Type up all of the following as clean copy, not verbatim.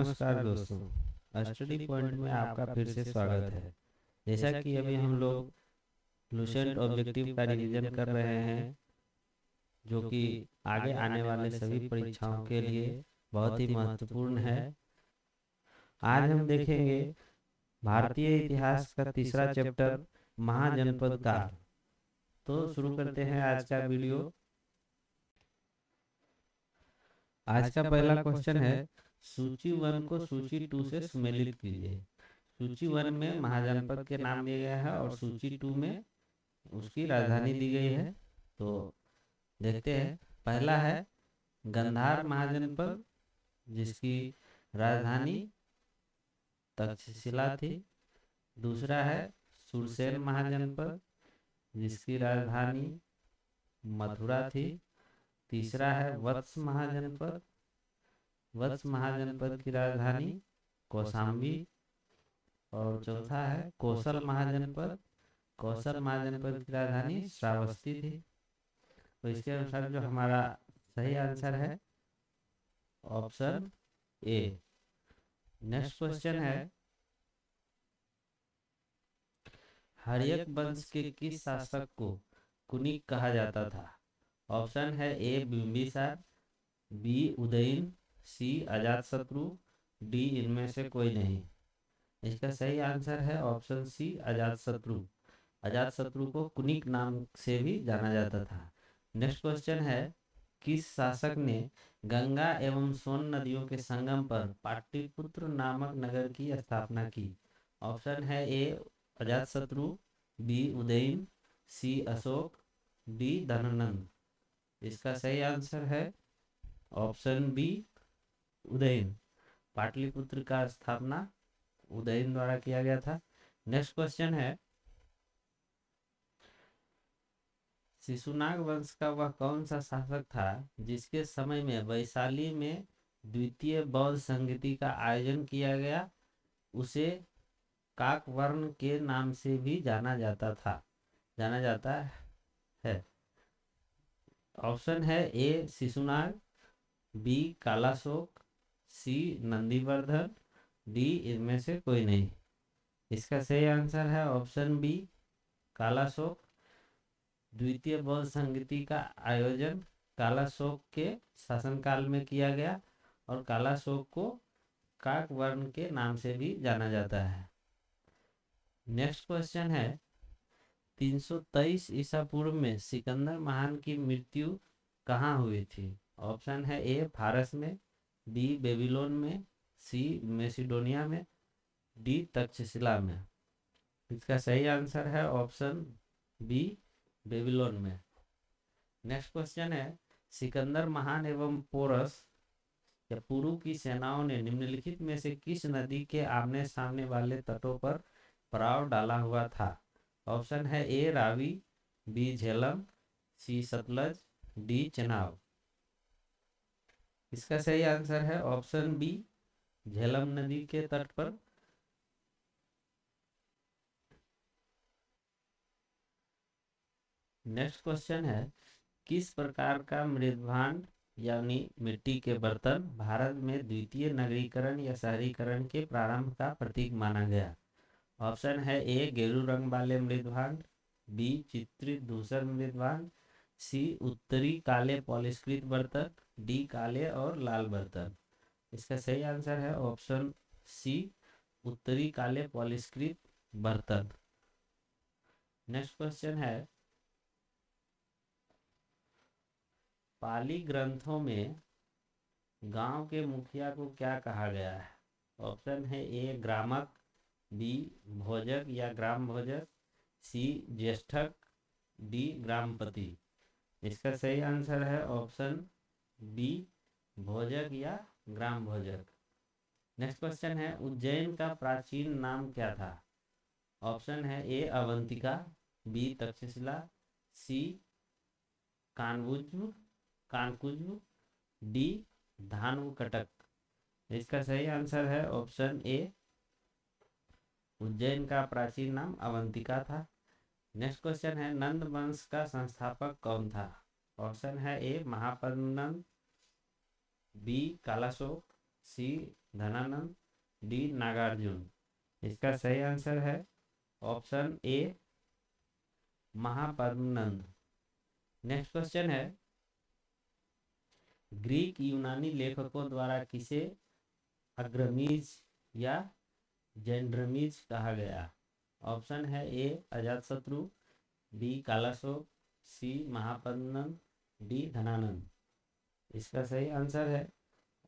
नमस्कार दोस्तों, study point में आपका फिर से स्वागत है। जैसा कि अभी हम लोग लुसेंट ऑब्जेक्टिव का रिवीजन कर रहे हैं, जो कि आगे आने वाले सभी परीक्षाओं के लिए बहुत ही महत्वपूर्ण है। आज हम देखेंगे भारतीय इतिहास का तीसरा चैप्टर, महाजनपद काल। तो शुरू करते हैं आज का वीडियो। आज का पहला क्वेश्चन है, सूची 1 को सूची 2 से सुमेलित कीजिए। सूची 1 में महाजनपद के नाम दिए गए हैं और सूची 2 में उसकी राजधानी दी गई है। तो देखते हैं। पहला है गंधार महाजनपद, जिसकी राजधानी तक्षशिला थी। दूसरा है सुरसेन महाजनपद, जिसकी राजधानी मथुरा थी। तीसरा है वत्स महाजनपद, वत्स महाजनपद की राजधानी कौशाम्बी। और चौथा है कौशल महाजनपद, कौशल महाजनपद की राजधानी श्रावस्ती थी। तो इसके अनुसार जो हमारा सही आंसर है ऑप्शन ए। नेक्स्ट क्वेश्चन है, हर्यक वंश के किस शासक को कुनिक कहा जाता था? ऑप्शन है A Bimbisara, B Udayan, C Ajatashatru, D इनमें से कोई नहीं। इसका सही आंसर है ऑप्शन सी अजातशत्रु। अजातशत्रु को कुनिक नाम से भी जाना जाता था। नेक्स्ट क्वेश्चन है, किस शासक ने गंगा एवं सोन नदियों के संगम पर पाटलिपुत्र नामक नगर की स्थापना की? ऑप्शन है A Ajatashatru, B Udayan, C Ashok, D Dhananand. इसका सही आंसर है ऑप्शन बी उदयन। पाटलिपुत्र का स्थापना उदयन द्वारा किया गया था। नेक्स्ट क्वेश्चन है, शिशुनाग वंश का वह कौन सा शासक था जिसके समय में वैशाली में द्वितीय बौद्ध संगीति का आयोजन किया गया? उसे काकवर्ण के नाम से भी जाना जाता है। ऑप्शन है ए शिशुनाग, बी कालाशोक, सी नंदीवर्धन, डी इनमें से कोई नहीं। इसका सही आंसर है ऑप्शन बी कालाशोक। द्वितीय बौद्ध संगीति का आयोजन कालाशोक के शासनकाल में किया गया और कालाशोक को काकवर्ण के नाम से भी जाना जाता है। नेक्स्ट क्वेश्चन है, 323 ईसा पूर्व में सिकंदर महान की मृत्यु कहाँ हुई थी? ऑप्शन है ए फारस में, बी बेबीलोन में, सी मैसिडोनिया में, डी तक्षशिला में। इसका सही आंसर है ऑप्शन बी बेबीलोन में। नेक्स्ट क्वेश्चन है, सिकंदर महान एवं पोरस या पुरु की सेनाओं ने निम्नलिखित में से किस नदी के आमने सामने वाले तटों पर पड़ाव डाला हुआ था? ऑप्शन है ए रावी, बी झेलम, सी सतलज, डी चेनाब। इसका सही आंसर है ऑप्शन बी झेलम नदी के तट पर। नेक्स्ट क्वेश्चन है, किस प्रकार का मृदभांड यानी मिट्टी के बर्तन भारत में द्वितीय नगरीकरण या शहरीकरण के प्रारंभ का प्रतीक माना गया? ऑप्शन है ए गेरू रंग वाले मृदभांड, बी चित्रित धूसर मृदभांड, सी उत्तरी काले पॉलिशकृत बर्तन, डी काले और लाल बर्तन। इसका सही आंसर है ऑप्शन सी उत्तरी काले पॉलिशकृत बर्तन। नेक्स्ट क्वेश्चन है, पाली ग्रंथों में गांव के मुखिया को क्या कहा गया है? ऑप्शन है ए ग्रामक, बी भोजक या ग्राम भोजक, सी ज्येष्ठक, डी ग्रामपति। इसका सही आंसर है ऑप्शन बी भोजक या ग्राम भोजक। नेक्स्ट क्वेश्चन है, उज्जैन का प्राचीन नाम क्या था? ऑप्शन है ए अवंतिका, बी तक्षशिला, सी कानकुज, डी धानुकटक। इसका सही आंसर है ऑप्शन ए उज्जैन का प्राचीन नाम अवंतिका था। नेक्स्ट क्वेश्चन है, नंद वंश का संस्थापक कौन था? ऑप्शन है A Mahapadmananda, B Kalashoka, C Dhanananda, D Nagarjuna. इसका सही आंसर है option A Mahapadmananda. Next question है, ग्रीक यूनानी लेखकों द्वारा किसे अग्रमीज या जेंड्रमीज कहा गया? ऑप्शन है A Ajatashatru, B Kalashoka, C Mahapadmananda, D Dhanananda. इसका सही आंसर है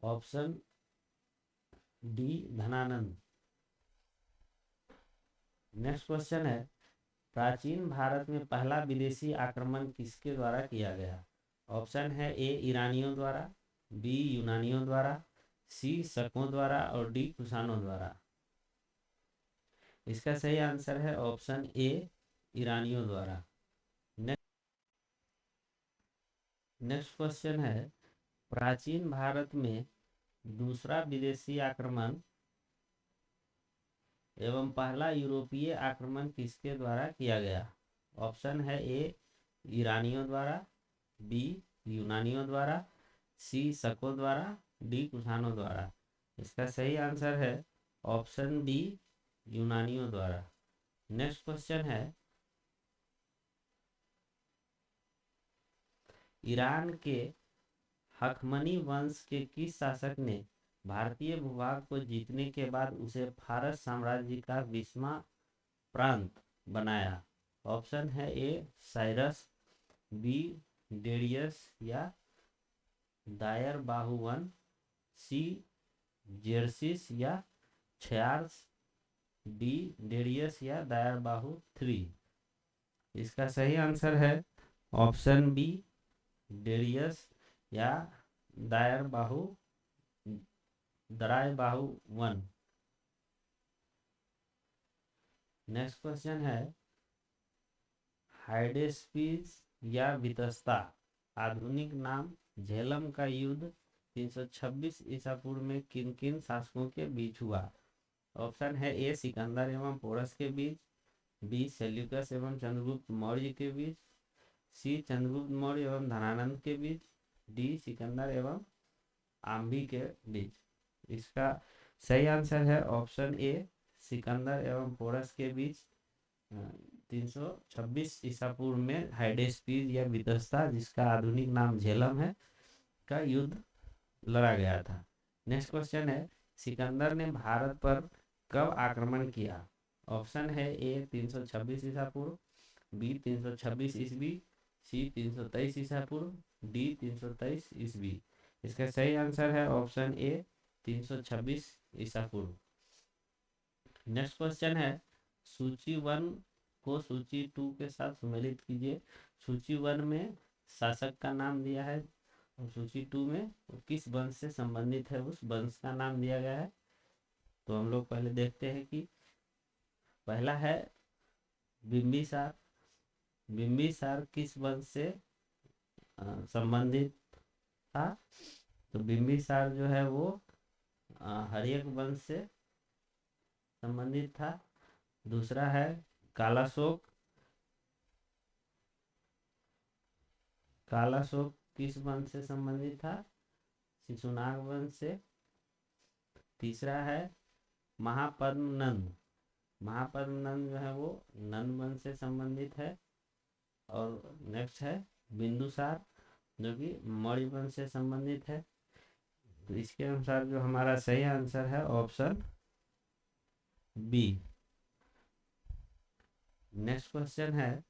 option D Dhanananda. Next question है, प्राचीन भारत में पहला विदेशी आक्रमण किसके द्वारा किया गया? ऑप्शन है ए ईरानियों द्वारा, बी यूनानियों द्वारा, सी शकों द्वारा और डी कुषाणों द्वारा। इसका सही आंसर है ऑप्शन ए ईरानियों द्वारा। नेक्स्ट क्वेश्चन है, प्राचीन भारत में दूसरा विदेशी आक्रमण एवं पहला यूरोपीय आक्रमण किसके द्वारा किया गया? ऑप्शन है ए ईरानियों द्वारा, बी यूनानियों द्वारा, सी शकों द्वारा, डी कुषाणों द्वारा। इसका सही आंसर है ऑप्शन डी यूनानियों द्वारा। नेक्स्ट क्वेश्चन है, ईरान के हखमनी वंश के किस शासक ने भारतीय भूभाग को जीतने के बाद उसे फारस साम्राज्य का 20वां प्रांत बनाया? ऑप्शन है ए साइरस, बी डेरियस या दायर बाहु वन, सी जेरसिस या छयार्स, डी डेरियस या दायर बाहु 3। इसका सही आंसर है ऑप्शन बी डेरियस या दायर बाहु दराय बाहु 1। नेक्स्ट क्वेश्चन है, हाइडेस्पीस या वितस्ता आधुनिक नाम झेलम का युद्ध 326 ईसा पूर्व में किन किन शासकों के बीच हुआ? ऑप्शन है ए सिकंदर एवं पोरस के बीच, बी सेल्यूकस एवं चंद्रगुप्त मौर्य के बीच, सी चंद्रगुप्त मौर्य एवं धनानंद के बीच, डी सिकंदर एवं आम्भी के बीच। इसका सही आंसर है ऑप्शन ए सिकंदर एवं पोरस के बीच 326 ईसा पूर्व में हाइडेस्पीस या वितस्ता, जिसका आधुनिक नाम झेलम है, का युद्ध लड़ा गया था। नेक्स्ट क्वेश्चन है, सिकंदर ने भारत पर कब आक्रमण किया? ऑप्शन है ए 326 ईसा पूर्व, बी 326 ईस्वी, सी 323 ईसा पूर्व, डी 323 ईस्वी। इसका सही आंसर है ऑप्शन ए 326 ईसा पूर्व। नेक्स्ट क्वेश्चन है, सूची 1 को सूची 2 के साथ सुमेलित कीजिए। सूची 1 में शासक का नाम दिया है और सूची 2 में किस वंश से संबंधित है उस वंश का नाम दिया गया है। तो हम लोग पहले देखते हैं कि पहला है बिंबिसार। बिंबिसार किस वंश से संबंधित था? तो बिंबिसार जो है वो हर्यक वंश से संबंधित था। दूसरा है कालाशोक। कालाशोक किस वंश से संबंधित था? शिशुनाग वंश से। तीसरा है महापद्मनंद। महापद्मनंद जो है वो नंद वंश से संबंधित है। और नेक्स्ट है बिंदुसार जो कि मौर्य वंश से संबंधित है। तो इसके अनुसार जो हमारा सही आंसर है ऑप्शन बी। नेक्स्ट क्वेश्चन है,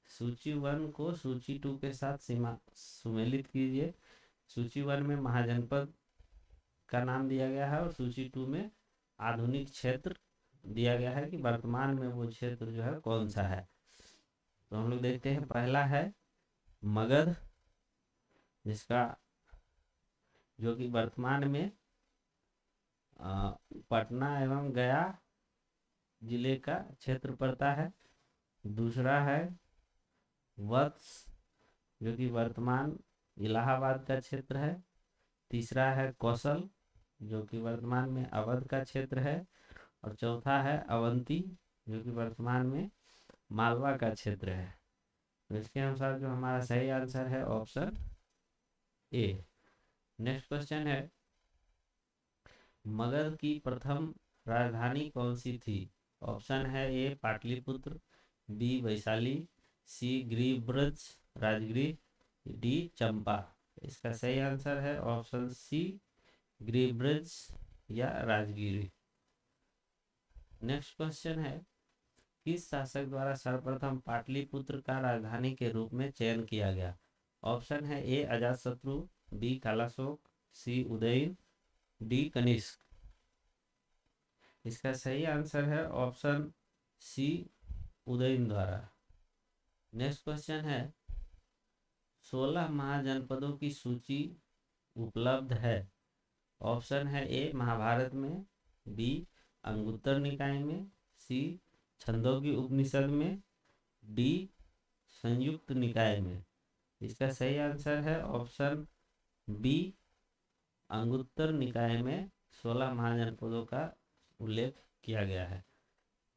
सूची 1 को सूची 2 के साथ सुमेलित कीजिए। सूची 1 में महाजनपद का नाम दिया गया है और सूची 2 में आधुनिक क्षेत्र दिया गया है कि वर्तमान में वो क्षेत्र जो है कौन सा है। तो हम लोग देखते हैं, पहला है मगध, जिसका जो कि वर्तमान में पटना एवं गया जिले का क्षेत्र पड़ता है। दूसरा है वत्स जो कि वर्तमान इलाहाबाद का क्षेत्र है। तीसरा है कौशल जो कि वर्तमान में अवध का क्षेत्र है। और चौथा है अवंती जो कि वर्तमान में मालवा का क्षेत्र है। तो इसके अनुसार जो हमारा सही आंसर है ऑप्शन ए। नेक्स्ट क्वेश्चन है, मगध की प्रथम राजधानी कौन सी थी? ऑप्शन है ए पाटलिपुत्र, बी वैशाली, सी गिरिब्रज राजगृह, डी चंपा। इसका सही आंसर है ऑप्शन सी गिरिब्रज या राजगीर। नेक्स्ट क्वेश्चन है, किस शासक द्वारा सर्वप्रथम पाटलिपुत्र का राजधानी के रूप में चयन किया गया? ऑप्शन है A Ajatashatru, B Kalashoka, C Udayan, D Kanishka. इसका सही आंसर है ऑप्शन सी उदयन द्वारा। नेक्स्ट क्वेश्चन है, 16 महाजनपदों की सूची उपलब्ध है। ऑप्शन है ए महाभारत में, बी अंगुत्तर निकाय में, सी छंदोग्य उपनिषद में, डी संयुक्त निकाय में। इसका सही आंसर है ऑप्शन बी अंगुत्तर निकाय में 16 महाजनपदों का उल्लेख किया गया है।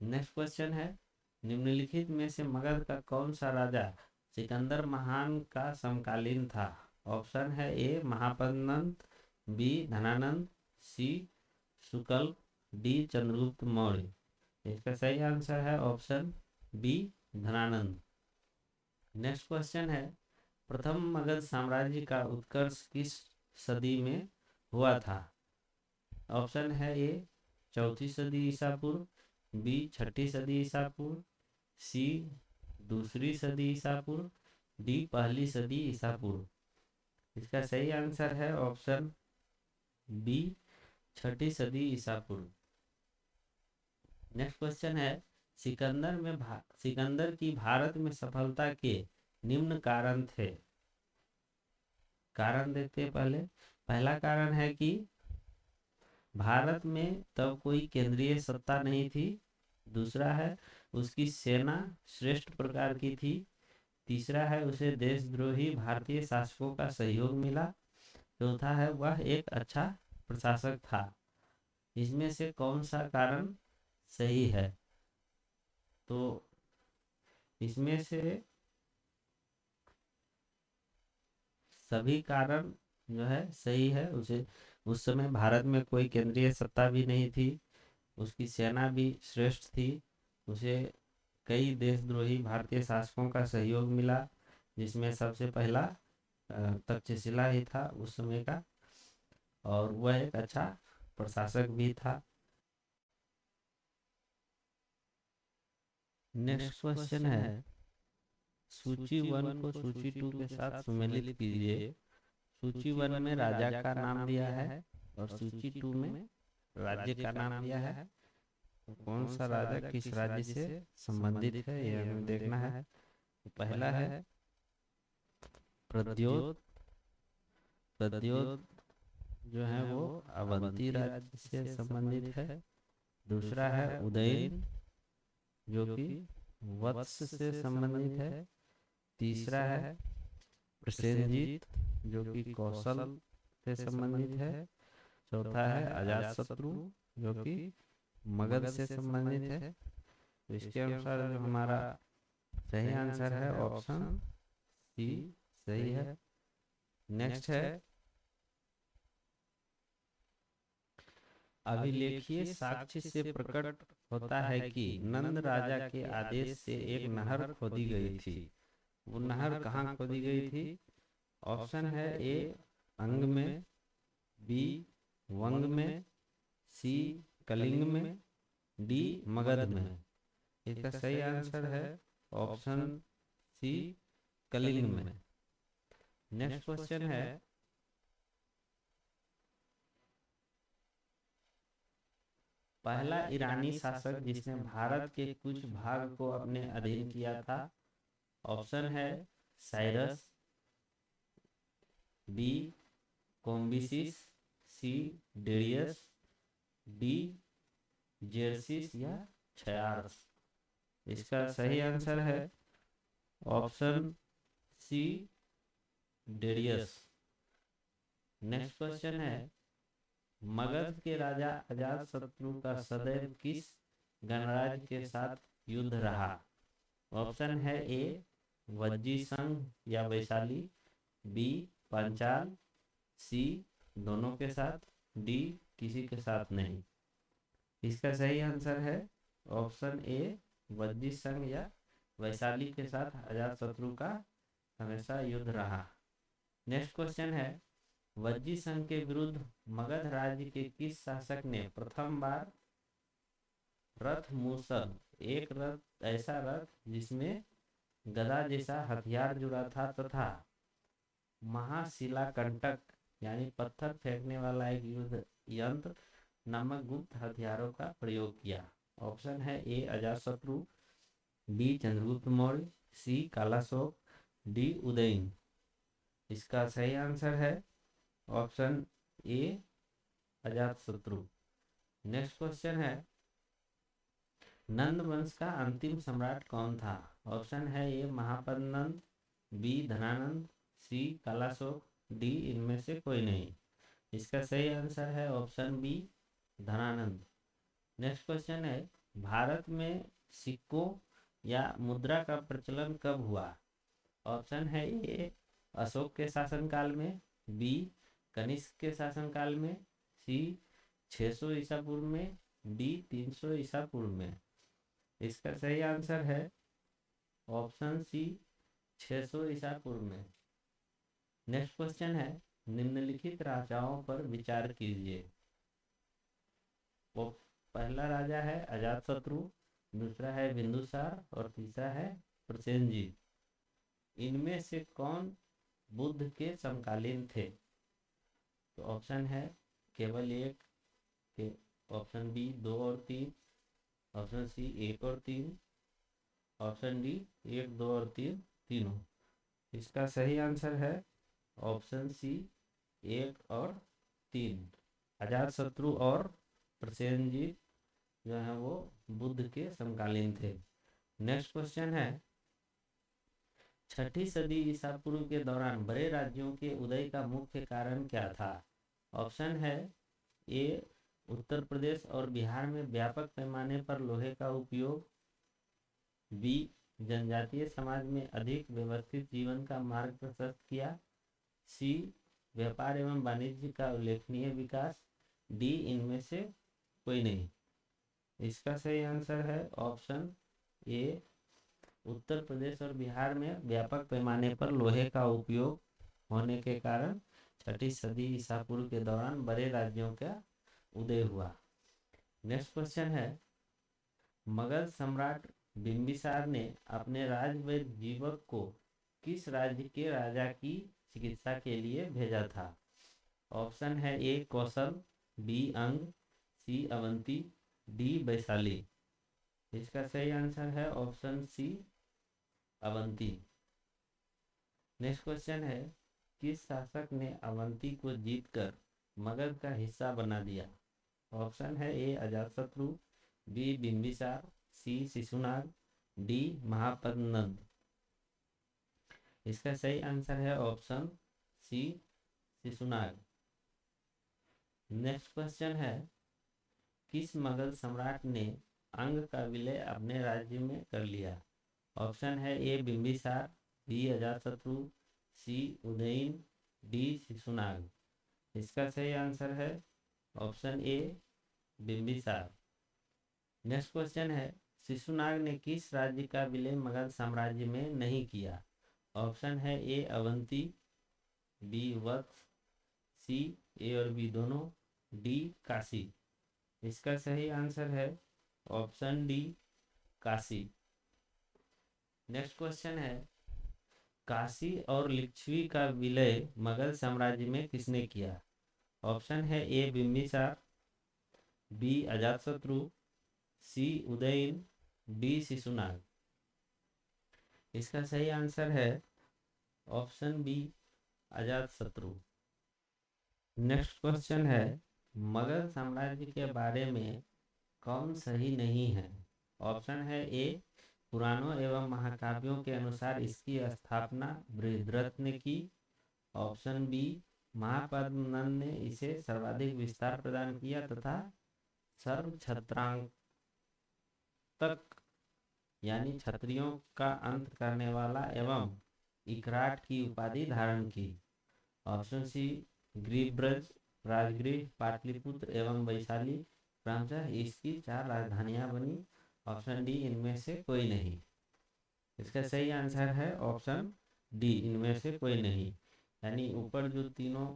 नेक्स्ट क्वेश्चन है, निम्नलिखित में से मगध का कौन सा राजा सिकंदर महान का समकालीन था? ऑप्शन है A Mahapadmananda, B Dhanananda, C Shukla, D Chandragupta Maurya. इसका सही आंसर है option B Dhanananda. Next question है, प्रथम मगध साम्राज्य का उत्कर्ष किस सदी में हुआ था? ऑप्शन है ए चौथी सदी ईसा पूर्व, बी छठी सदी ईसा पूर्व, सी दूसरी सदी ईसा पूर्व, डी पहली सदी ईसा पूर्व। इसका सही आंसर है ऑप्शन बी छठी सदी ईसा पूर्व। नेक्स्ट क्वेश्चन है, सिकंदर की भारत में सफलता के निम्न कारण थे। कारण देखते हैं पहले। पहला कारण है कि भारत में तब कोई केंद्रीय सत्ता नहीं थी। दूसरा है उसकी सेना श्रेष्ठ प्रकार की थी। तीसरा है उसे देशद्रोही भारतीय शासकों का सहयोग मिला। चौथा है वह एक अच्छा प्रशासक था। इसमें से कौन सा कारण सही है? तो इसमें से सभी कारण जो है सही है। उसे उस समय भारत में कोई केंद्रीय सत्ता भी नहीं थी, उसकी सेना भी श्रेष्ठ थी, उसे कई देशद्रोही भारतीय शासकों का सहयोग मिला, जिसमें सबसे पहला तक्षशिला ही था उस समय का, और वह एक अच्छा प्रशासक भी था। नेक्स्ट क्वेश्चन है, सूची 1 को सूची 2 के साथ सुमेलित कीजिए। सूची 1 में राजा का नाम दिया है और सूची 2 में राज्य का नाम दिया है। तो कौन सा राजा किस राज्य से संबंधित है यह हमें देखना है। तो पहला है प्रद्योत। प्रद्योत जो है वो अवंती राज्य से संबंधित है। दूसरा है उदयन जो कि वत्स से संबंधित है। तीसरा है प्रसेनजीत जो कि कौशल से संबंधित है। चौथा है अजातशत्रु जो कि मगध से संबंधित है। तो इसके अनुसार जो हमारा सही आंसर है ऑप्शन सी सही है। नेक्स्ट है, अभिलेखीय साक्ष्य से प्रकट होता है कि नंद राजा के आदेश से एक नहर खोदी गई थी। वो नहर कहाँ खोदी गई थी? ऑप्शन है ए अंग में, बी वंग में, सी कलिंग में, डी मगध में। इसका सही आंसर है ऑप्शन सी कलिंग में। नेक्स्ट क्वेश्चन है, पहला ईरानी शासक जिसने भारत के कुछ भाग को अपने अधीन किया था। ऑप्शन है Cyrus, B Cambyses, C Darius, D Xerxes या छयार्स। इसका सही आंसर है option C Darius. Next question है, मगध के राजा अजातशत्रु का सदैव किस गणराज्य के साथ युद्ध रहा? ऑप्शन है ए वज्जी संघ या वैशाली, बी पांचाल, सी दोनों के साथ, डी किसी के साथ नहीं। इसका सही आंसर है ऑप्शन ए, वज्जी संघ या वैशाली के साथ अजातशत्रु का हमेशा युद्ध रहा। नेक्स्ट क्वेश्चन है, वज्जी संघ के विरुद्ध मगध राज्य के किस शासक ने प्रथम बार रथ मूसल, एक रथ, ऐसा रथ जिसमें गदा जैसा हथियार जुड़ा था तथा महाशिलाकंटक यानी पत्थर फेंकने वाला एक युद्ध यंत्र नामक गुप्त हथियारों का प्रयोग किया? ऑप्शन है A, Ajatashatru, B, Chandragupta Maurya, C, Kalashoka, D, Udayan. इसका सही आंसर है ऑप्शन ए, अजातशत्रु। नेक्स्ट क्वेश्चन है, नंद वंश का अंतिम सम्राट कौन था? ऑप्शन है A, Mahapadma Nanda, B, Dhanananda, C, Kalashoka, D, इनमें से कोई नहीं। इसका सही आंसर है option B, Dhanananda. Next question है, भारत में सिक्कों या मुद्रा का प्रचलन कब हुआ? ऑप्शन है ए, अशोक के शासनकाल में, बी, कनिष्क के शासनकाल में, सी, 600 ईसा पूर्व में, डी, 300 ईसा पूर्व में। इसका सही आंसर है ऑप्शन सी, 600 ईसा पूर्व में। नेक्स्ट क्वेश्चन है, निम्नलिखित राजाओं पर विचार कीजिए। वो पहला राजा है अजातशत्रु, दूसरा है बिंदुसार और तीसरा है प्रसेनजीत। इनमें से कौन बुद्ध के समकालीन थे? तो ऑप्शन है केवल एक के, ऑप्शन बी 2 और 3, ऑप्शन सी 1 और 3, ऑप्शन डी 1, 2 और 3 तीनों। इसका सही आंसर है ऑप्शन सी 1 और 3। अजातशत्रु और प्रसेनजीत जो है वो बुद्ध के समकालीन थे। नेक्स्ट क्वेश्चन है, 6ठी सदी ईसा पूर्व के दौरान बड़े राज्यों के उदय का मुख्य कारण क्या था? ऑप्शन है ए, उत्तर प्रदेश और बिहार में व्यापक पैमाने पर लोहे का उपयोग, बी, जनजातीय समाज में अधिक व्यवस्थित जीवन का मार्ग प्रशस्त किया, सी, व्यापार एवं वाणिज्य का उल्लेखनीय विकास, डी, इनमें से कोई नहीं। इसका सही आंसर है ऑप्शन ए, उत्तर प्रदेश और बिहार में व्यापक पैमाने पर लोहे का उपयोग होने के कारण 6ठी सदी ईसा पूर्व के दौरान बड़े राज्यों का उदय हुआ। नेक्स्ट क्वेश्चन है, मगध सम्राट बिंबिसार ने अपने राजवैद्य जीवक को किस राज्य के राजा की चिकित्सा के लिए भेजा था? ऑप्शन है ए, कौशल, बी, अंग, सी, अवंती, डी, वैशाली। इसका सही आंसर है option C, Avanti. Next question है, किस शासक ने अवंती को जीतकर मगध का हिस्सा बना दिया? ऑप्शन है A, Ajatashatru, B, Bimbisara, C, Shishunaga, D, Mahapadma Nanda. इसका सही आंसर है option C, Shishunaga. Next question है, किस मगध सम्राट ने अंग का विलय अपने राज्य में कर लिया? ऑप्शन है A, Bimbisara, B, Ajatashatru, C, Udayan, D, Shishunaga. इसका सही आंसर है ऑप्शन ए, बिंबिसार। नेक्स्ट क्वेश्चन है, शिशुनाग ने किस राज्य का विलय मगध साम्राज्य में नहीं किया? ऑप्शन है ए, अवंती, बी, वत्स, सी, ए और बी दोनों, डी, काशी। इसका सही आंसर है option D, Kashi. Next question है, काशी और लिच्छवी का विलय मगध साम्राज्य में किसने किया? ऑप्शन है A, Bimbisara, B, Ajatashatru, C, Udayan, D, Shishunaga. इसका सही आंसर है option B, Ajatashatru. Next question है, मगध साम्राज्य के बारे में कौन सही नहीं है? ऑप्शन है ए, पुराणों एवं महाकाव्यों के अनुसार इसकी स्थापना बृहद्रथ ने की, ऑप्शन बी, महापद्म नंद ने इसे सर्वाधिक विस्तार प्रदान किया तथा सर्व छत्रांक तक यानी क्षत्रियों का अंत करने वाला एवं इकराट की उपाधि धारण की, ऑप्शन सी, ग्रीब्रज राजगृह, पाटलिपुत्र एवं वैशाली क्रमशः इसकी 4 राजधानियां बनी। ऑप्शन डी इनमें से कोई नहीं। इसका सही आंसर है ऑप्शन डी, इनमें से कोई नहीं। यानी ऊपर जो तीनों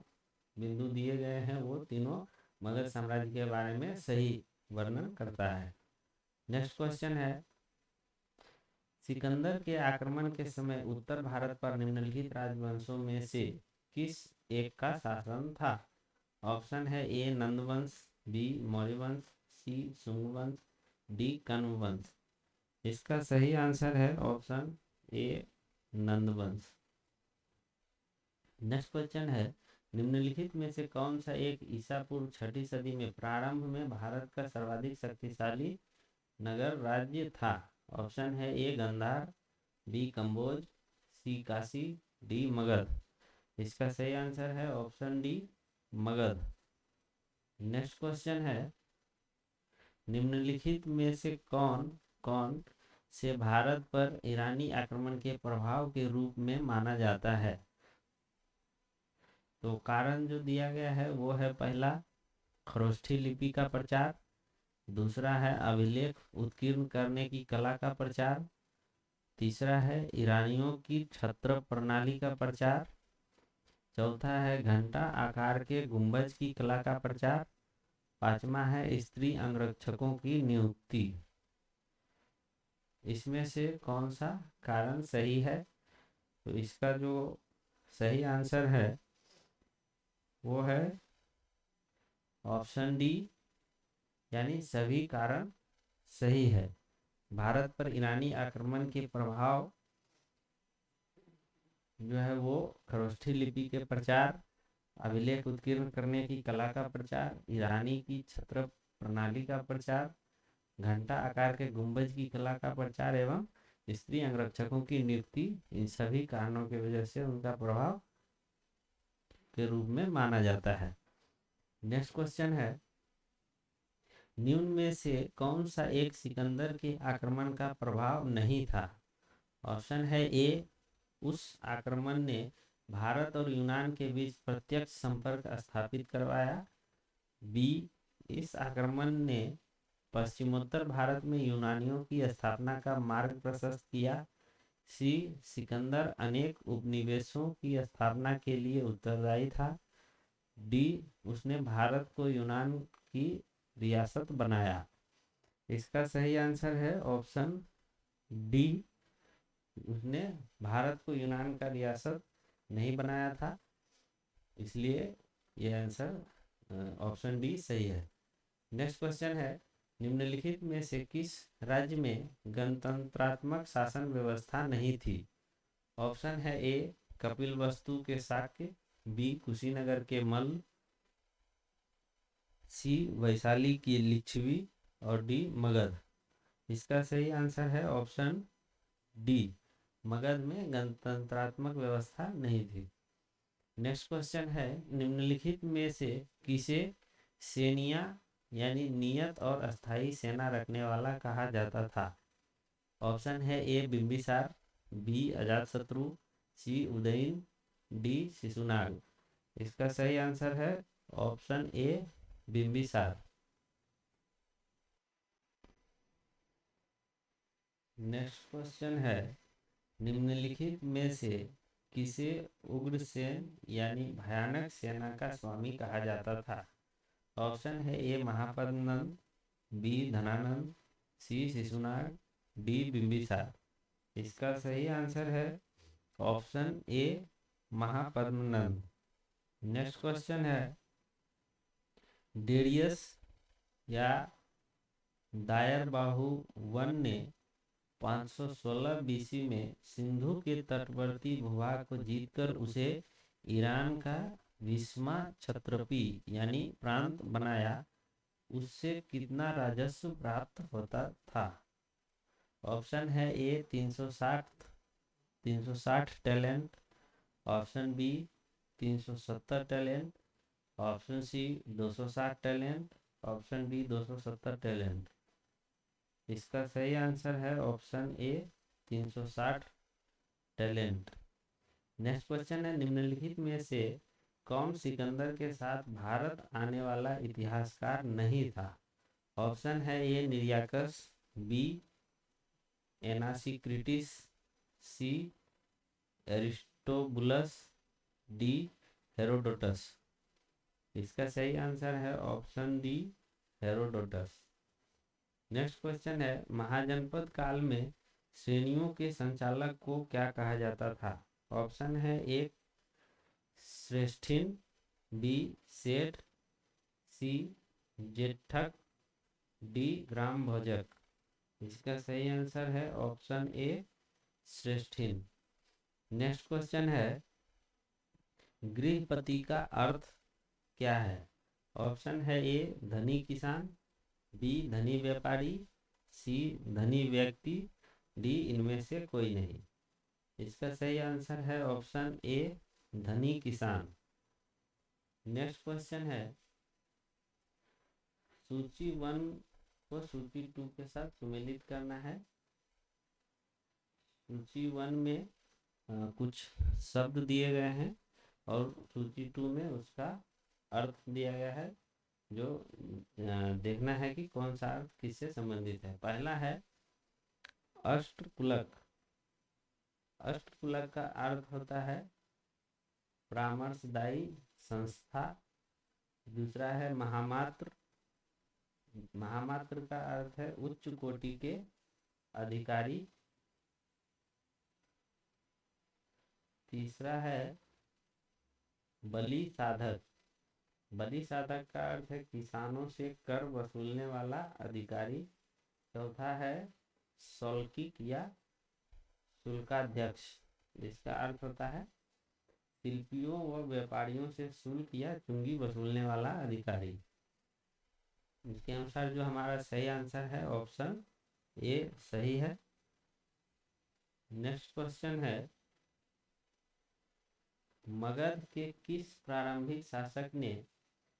बिंदु दिए गए हैं वो तीनों मगध साम्राज्य के बारे में सही वर्णन करता है। नेक्स्ट क्वेश्चन है, सिकंदर के आक्रमण के समय उत्तर भारत पर निम्नलिखित राजवंशों में से किस एक का शासन था? ऑप्शन है ए नंद वंश, बी मौर्य वंश, सी शुंग वंश, डी कण्व वंश। इसका सही आंसर है ऑप्शन ए नंद वंश। नेक्स्ट क्वेश्चन है, निम्नलिखित में से कौन सा एक ईसा पूर्व 6ठी सदी में प्रारंभ में भारत का सर्वाधिक शक्तिशाली नगर राज्य था? ऑप्शन है ए गांधार, बी कंबोज, सी काशी, डी मगध। इसका सही आंसर है option D Magadh. Next question है, निम्नलिखित में से कौन कौन से भारत पर ईरानी आक्रमण के प्रभाव के रूप में माना जाता है? तो कारण जो दिया गया है वो है, पहला खरोष्ठी लिपि का प्रचार, दूसरा है अभिलेख उत्कीर्ण करने की कला का प्रचार, तीसरा है ईरानियों की छत्र प्रणाली का प्रचार, चौथा है घंटा आकार के गुंबज की कला का प्रचार, पांचवा है स्त्री अंगरक्षकों की नियुक्ति। इसमें से कौन सा कारण सही है? तो इसका जो सही आंसर है वो है ऑप्शन डी, यानी सभी कारण सही है। भारत पर ईरानी आक्रमण के प्रभाव जो है वो खरोष्ठी लिपि के प्रचार, अभिलेख उत्कीर्ण करने की कला का प्रचार, ईरानी की छत्र प्रणाली का प्रचार, घंटा आकार के गुंबज की कला का प्रचार एवं स्त्री अंगरक्षकों की नियुक्ति, इन सभी कारणों की वजह से उनका प्रभाव के रूप में माना जाता है। नेक्स्ट क्वेश्चन है, निम्न में से कौन सा एक सिकंदर के आक्रमण का प्रभाव नहीं था? ऑप्शन है ए, उस आक्रमण ने भारत और यूनान के बीच प्रत्यक्ष संपर्क स्थापित करवाया, बी, इस आक्रमण ने पश्चिमोत्तर भारत में यूनानियों की स्थापना का मार्ग प्रशस्त किया, सी, सिकंदर अनेक उपनिवेशों की स्थापना के लिए उत्तरदायी था, डी, उसने भारत को यूनान की रियासत बनाया। इसका सही आंसर है ऑप्शन डी, उसने भारत को यूनान का रियासत नहीं बनाया था, इसलिए ये आंसर ऑप्शन डी सही है। नेक्स्ट क्वेश्चन है, निम्नलिखित में से किस राज्य में गणतंत्रात्मक शासन व्यवस्था नहीं थी? ऑप्शन है ए, कपिलवस्तु के शाक्य, बी, कुशीनगर के मल्ल, सी, वैशाली की लिच्छवी और डी, मगध। इसका सही आंसर है ऑप्शन डी, मगध में गणतंत्रात्मक व्यवस्था नहीं थी। नेक्स्ट क्वेश्चन है, निम्नलिखित में से किसे सेनिया यानी नियत और अस्थाई सेना रखने वाला कहा जाता था? ऑप्शन है A, Bimbisara, B, Ajatashatru, C, Udayan, D, Shishunaga. इसका सही आंसर है ऑप्शन ए, बिंबिसार। नेक्स्ट क्वेश्चन है, निम्नलिखित में से किसे उग्रसेन यानी भयानक सेना का स्वामी कहा जाता था? ऑप्शन है A, Mahapadmananda, B, Dhanananda, C, Shishunaga, D, Bimbisara. इसका सही आंसर है option A, Mahapadmananda. Next question है, डेरियस या दायर बाहु वन ने 516 बीसी में सिंधु के तटवर्ती भूभाग को जीतकर उसे ईरान का 20वां क्षत्रपी यानी प्रांत बनाया, उससे कितना राजस्व प्राप्त होता था? ऑप्शन है ए, 360 talent, option B 370 talent, option C 260 talent, option D 270 talent. इसका सही आंसर है option A, 360 talent. Next question है, निम्नलिखित में से कौन सिकंदर के साथ भारत आने वाला इतिहासकार नहीं था? ऑप्शन है ए निरियाकस, बी एनासीक्रिटिस, सी एरिस्टोबुलस, डी हेरोडोटस। इसका सही आंसर है option D Herodotus. Next question है, महाजनपद काल में श्रेणियों के संचालक को क्या कहा जाता था? ऑप्शन है ए श्रेष्ठिन, बी सेठ, सी जेठक, डी ग्राम भोजक। इसका सही आंसर है ऑप्शन ए श्रेष्ठिन। नेक्स्ट क्वेश्चन है, गृहपति का अर्थ क्या है? ऑप्शन है ए धनी किसान, बी धनी व्यापारी, सी धनी व्यक्ति, डी इनमें से कोई नहीं। इसका सही आंसर है ऑप्शन ए धनी किसान। नेक्स्ट क्वेश्चन है, सूची 1 को सूची 2 के साथ सुमेलित करना है। सूची 1 में कुछ शब्द दिए गए हैं और सूची 2 में उसका अर्थ दिया गया है, जो देखना है कि कौन सा अर्थ किससे संबंधित है। पहला है अष्टकुलक। अष्टकुलक का अर्थ होता है परामर्शदायी संस्था। दूसरा है महामात्र। महामात्र का अर्थ है उच्च कोटि के अधिकारी। तीसरा है बलि साधक। बलि साधक का अर्थ है किसानों से कर वसूलने वाला अधिकारी। चौथा है शौल्किक या शुल्काध्यक्ष। इसका अर्थ होता है शिल्पियों व व्यापारियों से शुल्क या चुंगी वसूलने वाला अधिकारी। इसके अनुसार जो हमारा सही आंसर है ऑप्शन ए सही है। नेक्स्ट क्वेश्चन है, मगध के किस प्रारंभिक शासक ने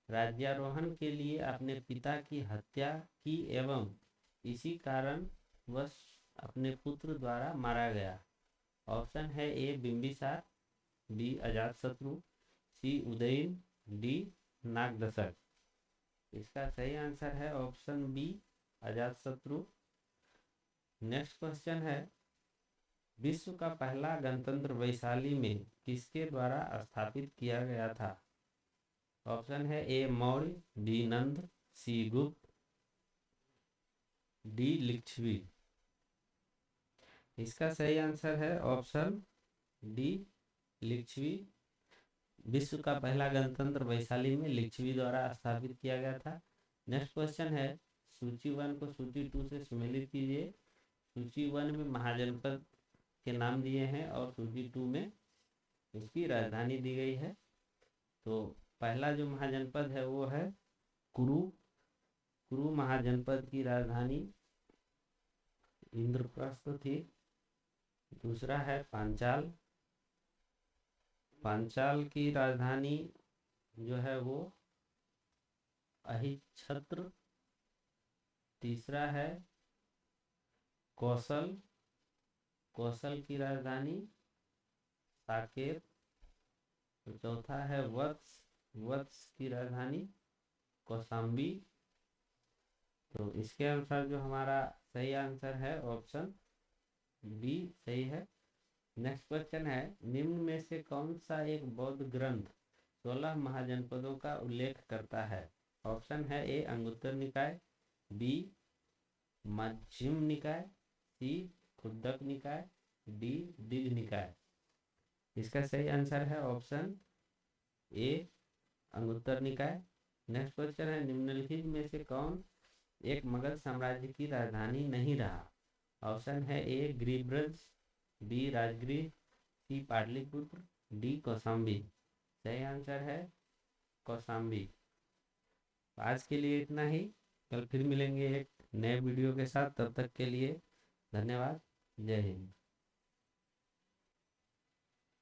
राज्यारोहण के लिए अपने पिता की हत्या की एवं इसी कारण वह अपने पुत्र द्वारा मारा गया? ऑप्शन है A Bimbisara, B Ajatashatru, C Udayan, D Nagadashaka. इसका सही आंसर है option B Ajatashatru. Next question है, विश्व का पहला गणतंत्र वैशाली में किसके द्वारा स्थापित किया गया था? ऑप्शन है ए मौर्य, बी नंद, सी गुप्त, डी लिच्छवी। इसका सही आंसर है ऑप्शन डी लिच्छवी। विश्व का पहला गणतंत्र वैशाली में लिच्छवी द्वारा स्थापित किया गया था। नेक्स्ट क्वेश्चन है, सूची 1 को सूची 2 से सुमेलित कीजिए। सूची 1 में महाजनपद के नाम दिए हैं और सूची 2 में उसकी राजधानी दी गई है। तो पहला जो महाजनपद है वो है कुरु। कुरु महाजनपद की राजधानी इंद्रप्रस्थ थी। दूसरा है पांचाल। पांचाल की राजधानी जो है वो अहिच्छत्र। तीसरा है कौशल। कौशल की राजधानी साकेत। तो चौथा है वत्स। वत्स की राजधानी कौशाम्बी। तो इसके अनुसार जो हमारा सही आंसर है ऑप्शन बी सही है। नेक्स्ट क्वेश्चन है, निम्न में से कौन सा एक बौद्ध ग्रंथ 16 महाजनपदों का उल्लेख करता है? ऑप्शन है ए अंगुत्तर निकाय, बी मध्यम निकाय, सी खुद्दक निकाय, डी दिघ निकाय। इसका सही आंसर है ऑप्शन ए अंगुत्तर निकाय। नेक्स्ट क्वेश्चन है, निम्नलिखित में से कौन एक मगध साम्राज्य की राजधानी नहीं रहा? ऑप्शन है ए गिरिब्रज, बी राजगृह, सी पाटलिपुत्र, डी कौशाम्बी। सही आंसर है कौशाम्बी। आज के लिए इतना ही। कल फिर मिलेंगे एक नए वीडियो के साथ। तब तक के लिए धन्यवाद। जय हिंद।